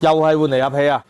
又係換離合器啊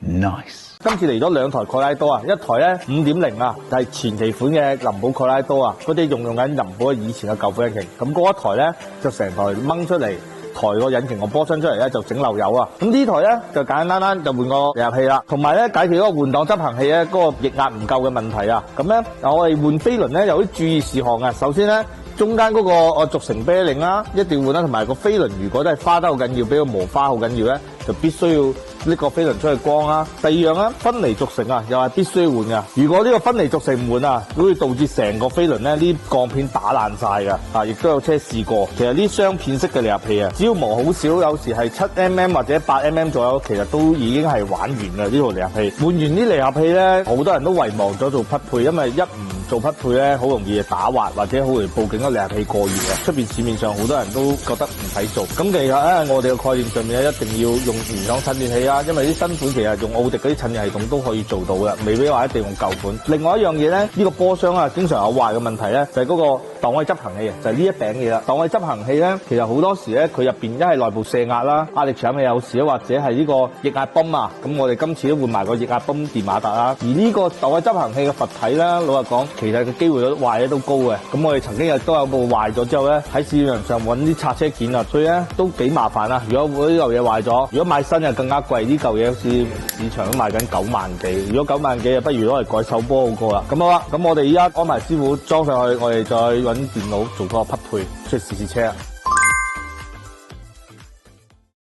Nice。今次嚟咗兩台蓋拉多啊，一台咧 5.0 啊，係前期款嘅林寶蓋拉多啊，嗰啲用緊林寶以前嘅舊款引擎，咁嗰一台咧就成台掹出嚟，抬個引擎個波箱出嚟咧就整漏油啊，咁呢台咧就簡簡單單就換個離合器啦，同埋咧解決嗰個換擋執行器咧嗰個液壓唔夠嘅問題啊，咁咧我哋換飛輪咧有啲注意事項啊，首先咧中間嗰個軸承啤令啦，一定要換啦，同埋個飛輪如果真係花得好緊要，俾個磨花好緊要咧，就必須要呢個飛輪出去光啦。第二樣咧，分離軸承啊，又係必須要換噶。如果呢個分離軸承唔換啊，會導致成個飛輪咧呢鋼片打爛晒噶。啊，亦都有車試過。其實呢雙片式嘅離合器啊，只要磨好少，有時係7mm或者8mm左右，其實都已經係玩完噶呢套離合器。換完啲離合器咧，好多人都遺忘咗做匹配，因為一唔做匹配咧，好容易打滑或者好容易報警個離合器過熱啊。出邊市面上好多人都覺得唔使做。咁其實咧，我哋嘅概念上面咧，一定要用原廠襯電器啊，因為啲新款其實用奧迪嗰啲襯電系統都可以做到嘅，未必話一定用舊款。另外一樣嘢咧，呢個波箱啊，經常有壞嘅問題咧，就係嗰個檔位執行器啊，就係呢一餅嘢啦。檔位執行器咧，其實好多時咧，佢入邊一係內部泄壓啦，壓力場嘅有時或者係呢個液壓泵啊。咁我哋今次都換埋個液壓泵電馬達啦。而呢個檔位執行器嘅閥體咧，老實講，其實個機會率壞咧都高嘅。咁我哋曾經亦都有部壞咗之後咧，喺市場上揾啲拆車件啊，所以咧都幾麻煩啊。如果呢嚿嘢壞咗，如果買新就更加貴，呢嚿嘢好似市場都賣緊9萬幾。如果9萬幾啊，不如攞嚟改手波好過啦。咁好啦，咁我哋依家安排師傅裝上去，我哋再揾電腦做個匹配出去試試車啊。